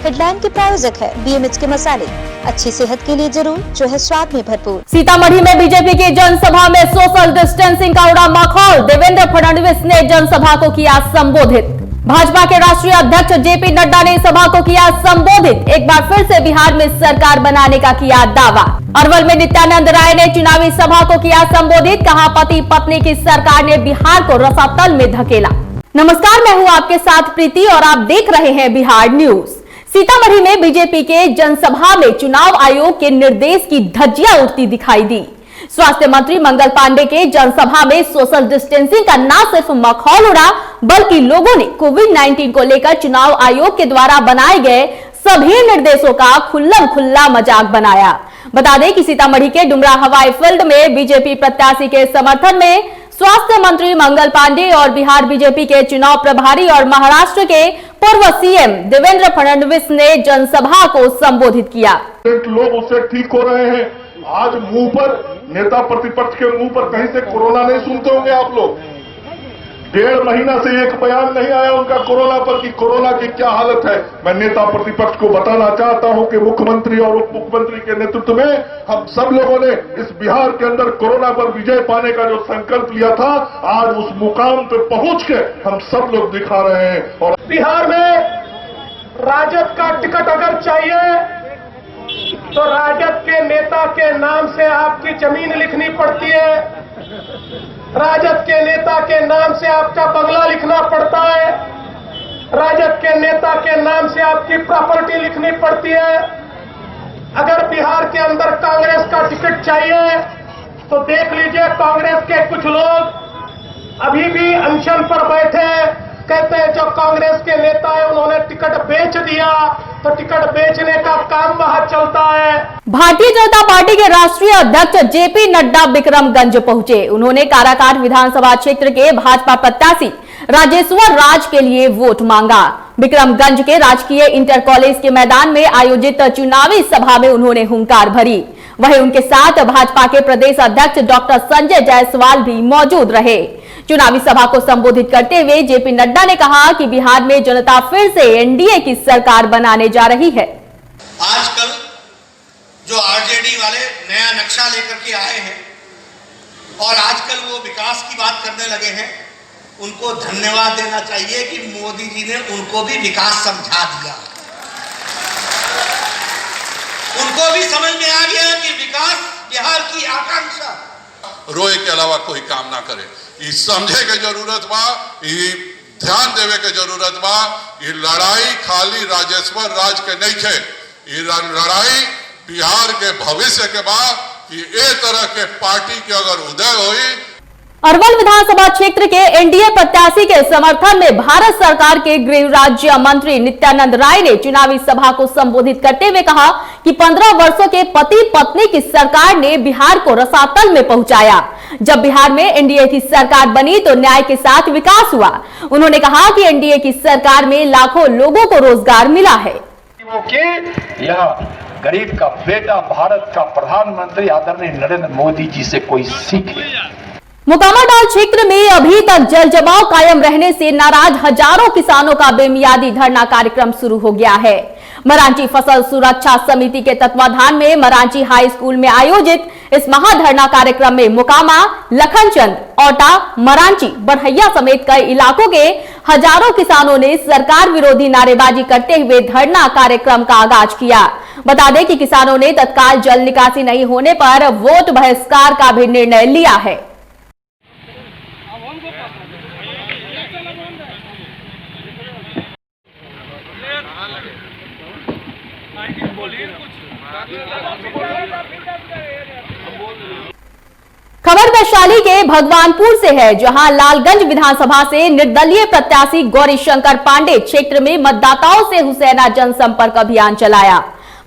Headline के प्रायोजक है BMH के मसाले, अच्छी सेहत के लिए जरूर, जो है स्वाद में भरपूर। सीतामढ़ी में बीजेपी की जनसभा में सोशल डिस्टेंसिंग का उड़ा माहौल। देवेंद्र फडणवीस ने जनसभा को किया संबोधित। भाजपा के राष्ट्रीय अध्यक्ष JP नड्डा ने सभा को किया संबोधित। एक बार फिर से बिहार में सरकार बनाने का किया दावा। अरवल में नित्यानंद राय ने चुनावी सभा को किया संबोधित। कहा, पति पत्नी की सरकार ने बिहार को रसातल में धकेला। नमस्कार, मैं हूं आपके साथ प्रीति और आप देख रहे हैं बिहार न्यूज। सीतामढ़ी में बीजेपी के जनसभा में चुनाव आयोग के निर्देश की धज्जियां उड़ती दिखाई दी। स्वास्थ्य मंत्री मंगल पांडे के जनसभा में सोशल डिस्टेंसिंग का न सिर्फ मखौल उड़ा, बल्कि लोगों ने कोविड-19 को लेकर चुनाव आयोग के द्वारा बनाए गए सभी निर्देशों का खुल्लम खुल्ला मजाक बनाया। बता दें कि सीतामढ़ी के डुमरा हवाई फील्ड में बीजेपी प्रत्याशी के समर्थन में स्वास्थ्य मंत्री मंगल पांडे और बिहार बीजेपी के चुनाव प्रभारी और महाराष्ट्र के पूर्व CM देवेंद्र फडणवीस ने जनसभा को संबोधित किया। लोग उससे ठीक हो रहे हैं। आज मुंह पर नेता प्रतिपक्ष के मुंह पर कहीं से कोरोना नहीं सुनते होंगे आप लोग। 1.5 महीना से एक बयान नहीं आया उनका कोरोना पर कि कोरोना की क्या हालत है। मैं नेता प्रतिपक्ष को बताना चाहता हूं कि मुख्यमंत्री और उप मुख्यमंत्री के नेतृत्व में हम सब लोगों ने इस बिहार के अंदर कोरोना पर विजय पाने का जो संकल्प लिया था, आज उस मुकाम पे पहुंच के हम सब लोग दिखा रहे हैं। और बिहार में राजद का टिकट अगर चाहिए तो राजद के नेता के नाम से आपकी जमीन लिखनी पड़ती है, राजद के नेता के नाम से आपका बंगला लिखना पड़ता है, राजद के नेता के नाम से आपकी प्रॉपर्टी लिखनी पड़ती है। अगर बिहार के अंदर कांग्रेस का टिकट चाहिए तो देख लीजिए, कांग्रेस के कुछ लोग अभी भी अनशन पर बैठे हैं। कहते हैं जो कांग्रेस के नेता है उन्होंने टिकट बेच दिया, तो टिकट बेचने का काम वहां चलता है। भारतीय जनता पार्टी के राष्ट्रीय अध्यक्ष JP नड्डा बिक्रमगंज पहुंचे। उन्होंने काराकाट विधानसभा क्षेत्र के भाजपा प्रत्याशी राजेश्वर राज के लिए वोट मांगा। बिक्रमगंज के राजकीय इंटर कॉलेज के मैदान में आयोजित चुनावी सभा में उन्होंने हुंकार भरी। वहीं उनके साथ भाजपा के प्रदेश अध्यक्ष डॉक्टर संजय जायसवाल भी मौजूद रहे। चुनावी सभा को संबोधित करते हुए JP नड्डा ने कहा कि बिहार में जनता फिर से NDA की सरकार बनाने जा रही है। आजकल जो RJD वाले नया नक्शा लेकर के आए हैं और आजकल वो विकास की बात करने लगे हैं, उनको धन्यवाद देना चाहिए कि मोदी जी ने उनको भी विकास समझा दिया। उनको भी समझ में आ गया कि विकास बिहार की आकांक्षा। रोए के अलावा कोई काम ना करे, ये समझे के जरूरत बा, ये ध्यान देवे के जरूरत बा। ये लड़ाई खाली राजेश्वर राज के नहीं है, ये लड़ाई बिहार के भविष्य के बा कि ए तरह के पार्टी के अगर उदय हुई। अरवल विधानसभा क्षेत्र के NDA प्रत्याशी के समर्थन में भारत सरकार के गृह राज्य मंत्री नित्यानंद राय ने चुनावी सभा को संबोधित करते हुए कहा कि 15 वर्षों के पति पत्नी की सरकार ने बिहार को रसातल में पहुंचाया। जब बिहार में NDA की सरकार बनी तो न्याय के साथ विकास हुआ। उन्होंने कहा कि NDA की सरकार में लाखों लोगों को रोजगार मिला है। यह गरीब का बेटा भारत का प्रधानमंत्री आदरणीय नरेंद्र मोदी जी से कोई सीखे। मोकामाडाल क्षेत्र में अभी तक जल जमाव कायम रहने से नाराज हजारों किसानों का बेमियादी धरना कार्यक्रम शुरू हो गया है। मरांची फसल सुरक्षा समिति के तत्वाधान में मरांची हाई स्कूल में आयोजित इस महाधरना कार्यक्रम में मोकामा, लखनचंद, औटा, मरांची, बढ़ैया समेत कई इलाकों के हजारों किसानों ने सरकार विरोधी नारेबाजी करते हुए धरना कार्यक्रम का आगाज किया। बता दें कि किसानों ने तत्काल जल निकासी नहीं होने पर वोट बहिष्कार का भी निर्णय लिया है। खबर वैशाली के भगवानपुर से है, जहां लालगंज विधानसभा से निर्दलीय प्रत्याशी गौरीशंकर पांडे क्षेत्र में मतदाताओं से हुसैना जनसंपर्क अभियान चलाया।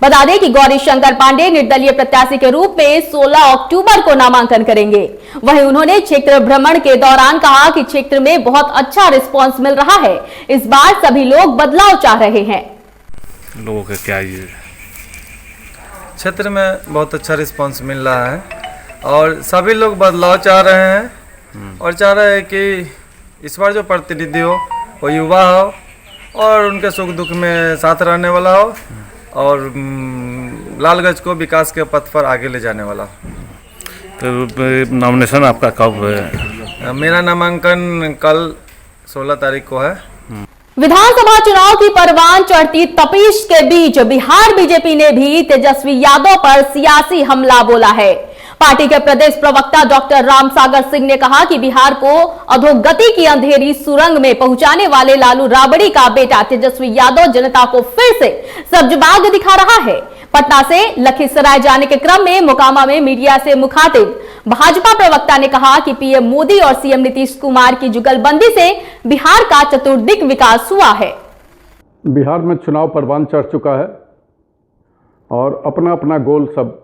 बता दें कि गौरीशंकर पांडे निर्दलीय प्रत्याशी के रूप में 16 अक्टूबर को नामांकन करेंगे। वहीं उन्होंने क्षेत्र भ्रमण के दौरान कहा कि क्षेत्र में बहुत अच्छा रिस्पांस मिल रहा है। इस बार सभी लोग बदलाव चाह रहे हैं। लोगों का क्या ये क्षेत्र में बहुत अच्छा रिस्पांस मिल रहा है और सभी लोग बदलाव चाह रहे हैं और चाह रहे हैं कि इस बार जो प्रतिनिधि हो वो युवा हो और उनके सुख दुख में साथ रहने वाला हो और लालगंज को विकास के पथ पर आगे ले जाने वाला हो। तो नॉमिनेशन आपका कब है? मेरा नामांकन कल 16 तारीख को है। विधानसभा चुनाव की परवान चढ़ती तपिश के बीच बिहार बीजेपी ने भी तेजस्वी यादव पर सियासी हमला बोला है। पार्टी के प्रदेश प्रवक्ता डॉक्टर रामसागर सिंह ने कहा कि बिहार को अधोगति की अंधेरी सुरंग में पहुंचाने वाले लालू राबड़ी का बेटा तेजस्वी यादव जनता को फिर से सब्जबाग दिखा रहा है। पटना से लखीसराय जाने के क्रम में मोकामा में मीडिया से मुखातिब भाजपा प्रवक्ता ने कहा कि पीएम मोदी और सीएम नीतीश कुमार की जुगलबंदी से बिहार का चतुर्दिक विकास हुआ है। बिहार में चुनाव परवान चढ़ चुका है और अपना अपना गोल सब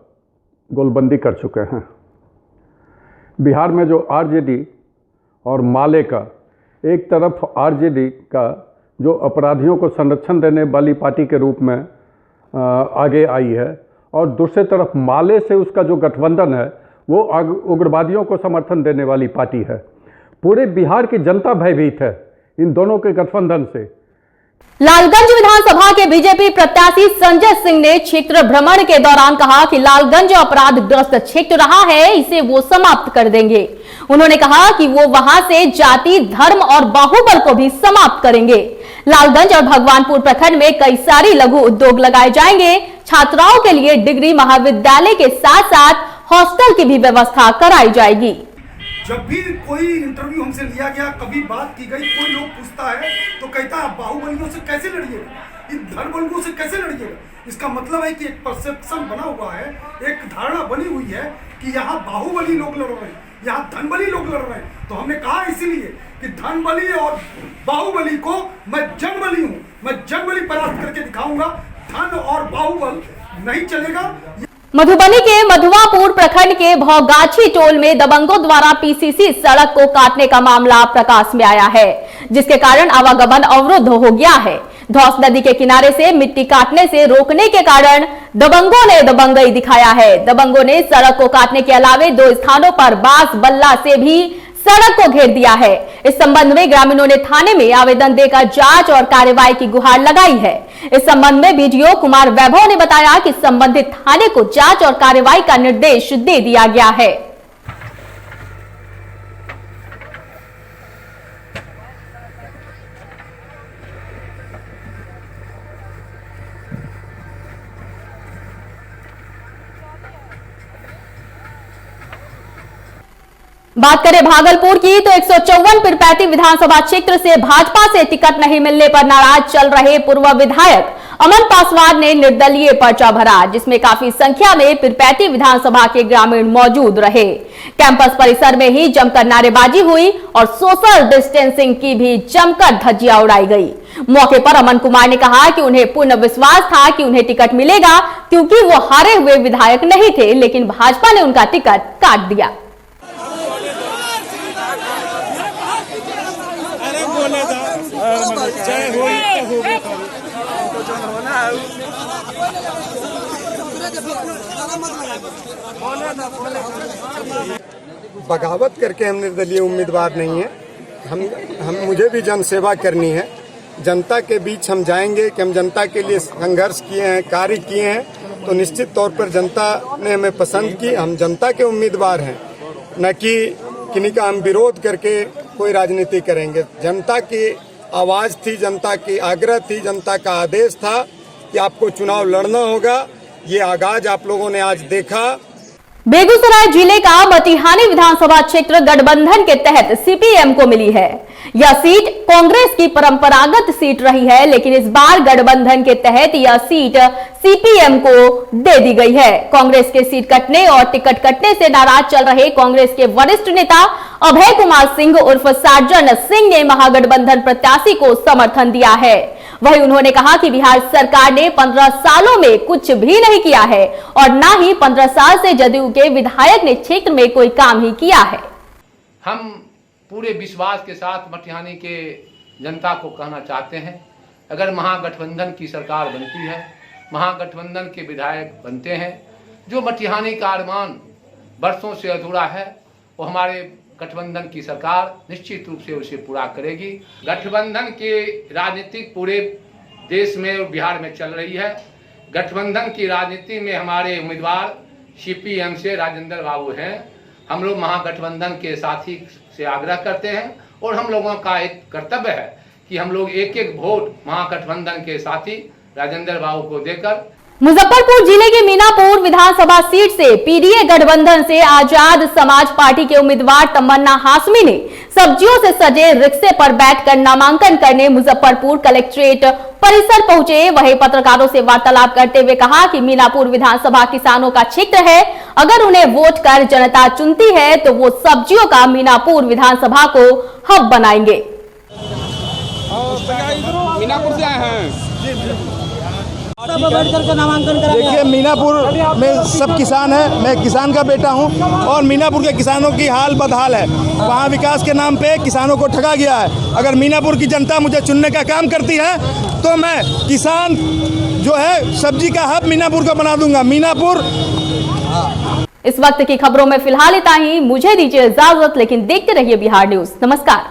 गोलबंदी कर चुके हैं। बिहार में जो आरजेडी और माले का, एक तरफ आरजेडी का जो अपराधियों को संरक्षण देने वाली पार्टी के रूप में आगे आई है और दूसरे तरफ माले से उसका जो गठबंधन है वो उग्रवादियों को समर्थन देने वाली पार्टी है। पूरे बिहार की जनता भयभीत है इन दोनों के गठबंधन से। लालगंज विधानसभा के बीजेपी प्रत्याशी संजय सिंह ने क्षेत्र भ्रमण के दौरान कहा कि लालगंज अपराधग्रस्त क्षेत्र रहा है, इसे वो समाप्त कर देंगे। उन्होंने कहा कि वो वहां से जाति, धर्म और बाहुबल को भी समाप्त करेंगे। लालगंज और भगवानपुर प्रखंड में कई सारी लघु उद्योग लगाए जाएंगे। छात्राओं के लिए डिग्री महाविद्यालय के साथ साथ हॉस्टल की भी व्यवस्था कराई जाएगी। जब भी कोई इंटरव्यू हमसे लिया गया, कभी बात की गई, कोई लोग पूछता है तो कहता है बाहुबलियों से कैसे लड़िएगा, इन धर्मबलियों से कैसे लड़िएगा। इसका मतलब है कि एक परसेप्शन बना हुआ है, एक धारणा बनी हुई है कि यहाँ बाहुबली लोग लड़ रहे हैं, यहाँ धनबली लोग लड़ रहे हैं। तो हमने कहा इसीलिए कि धनबली और बाहुबली को मैं जनबली हूँ, मैं जनबली परास्त करके दिखाऊंगा। धन और बाहुबल नहीं चलेगा। मधुबनी के मधुवापुर प्रखंड के भौगाछी टोल में दबंगों द्वारा पीसीसी सड़क को काटने का मामला प्रकाश में आया है, जिसके कारण आवागमन अवरुद्ध हो गया है। धौस नदी के किनारे से मिट्टी काटने से रोकने के कारण दबंगों ने दबंगई दिखाया है। दबंगों ने सड़क को काटने के अलावे 2 स्थानों पर बांस बल्ला से भी सड़क को घेर दिया है। इस संबंध में ग्रामीणों ने थाने में आवेदन देकर जांच और कार्रवाई की गुहार लगाई है। इस संबंध में बीडीओ कुमार वैभव ने बताया कि संबंधित थाने को जांच और कार्रवाई का निर्देश दे दिया गया है। बात करें भागलपुर की तो 154 पीरपैंती विधानसभा क्षेत्र से भाजपा से टिकट नहीं मिलने पर नाराज चल रहे पूर्व विधायक अमन पासवान ने निर्दलीय पर्चा भरा, जिसमें काफी संख्या में पीरपैंती विधानसभा के ग्रामीण मौजूद रहे। कैंपस परिसर में ही जमकर नारेबाजी हुई और सोशल डिस्टेंसिंग की भी जमकर धज्जियां उड़ाई गई। मौके पर अमन कुमार ने कहा कि उन्हें पूर्ण विश्वास था कि उन्हें टिकट मिलेगा, क्योंकि वो हारे हुए विधायक नहीं थे, लेकिन भाजपा ने उनका टिकट काट दिया। बगावत करके हम निर्दलीय उम्मीदवार नहीं है। हम मुझे भी जन सेवा करनी है। जनता के बीच हम जाएंगे कि हम जनता के लिए संघर्ष किए हैं, कार्य किए हैं, तो निश्चित तौर पर जनता ने हमें पसंद की। हम जनता के उम्मीदवार हैं, न कि किन्हीं का हम विरोध करके कोई राजनीति करेंगे। जनता की आवाज थी, जनता की आग्रह थी, जनता का आदेश था कि आपको चुनाव लड़ना होगा। ये आगाज आप लोगों ने आज देखा। बेगूसराय जिले का मटिहानी विधानसभा क्षेत्र गठबंधन के तहत सीपीएम को मिली है। यह सीट कांग्रेस की परंपरागत सीट रही है, लेकिन इस बार गठबंधन के तहत यह सीट सीपीएम को दे दी गई है। कांग्रेस के सीट कटने और टिकट कटने से नाराज चल रहे कांग्रेस के वरिष्ठ नेता अभय कुमार सिंह उर्फ सार्जन सिंह ने महागठबंधन प्रत्याशी को समर्थन दिया है। वहीं उन्होंने कहा कि बिहार सरकार ने 15 सालों में कुछ भी नहीं किया है और न ही 15 साल से जदयू के विधायक ने क्षेत्र में कोई काम ही किया है। हम पूरे विश्वास के साथ मटिहानी के जनता को कहना चाहते हैं, अगर महागठबंधन की सरकार बनती है, महागठबंधन के विधायक बनते हैं, जो मटिहानी का अरमान बरसों से अधूरा है वो हमारे गठबंधन की सरकार निश्चित रूप से उसे पूरा करेगी। गठबंधन की राजनीति पूरे देश में और बिहार में चल रही है। गठबंधन की राजनीति में हमारे उम्मीदवार सीपीएम से राजेंद्र बाबू हैं। हम लोग महागठबंधन के साथी से आग्रह करते हैं और हम लोगों का एक कर्तव्य है कि हम लोग एक एक वोट महागठबंधन के साथी राजेंद्र बाबू को देकर। मुजफ्फरपुर जिले के मीनापुर विधानसभा सीट से पीडीए गठबंधन से आजाद समाज पार्टी के उम्मीदवार तमन्ना हाशमी ने सब्जियों से सजे रिक्शे पर बैठकर नामांकन करने मुजफ्फरपुर कलेक्ट्रेट परिसर पहुंचे। वहीं पत्रकारों से वार्तालाप करते हुए कहा कि मीनापुर विधानसभा किसानों का क्षेत्र है, अगर उन्हें वोट कर जनता चुनती है तो वो सब्जियों का मीनापुर विधानसभा को हब बनाएंगे। मीनापुर से आए हैं, देखिए मीनापुर में सब किसान है, मैं किसान का बेटा हूं और मीनापुर के किसानों की हाल बदहाल है। वहां विकास के नाम पे किसानों को ठगा गया है। अगर मीनापुर की जनता मुझे चुनने का काम करती है तो मैं किसान जो है सब्जी का हब मीनापुर का बना दूंगा। मीनापुर। इस वक्त की खबरों में फिलहाल इतना ही। मुझे दीजिए इजाजत, लेकिन देखते रहिए बिहार न्यूज। नमस्कार।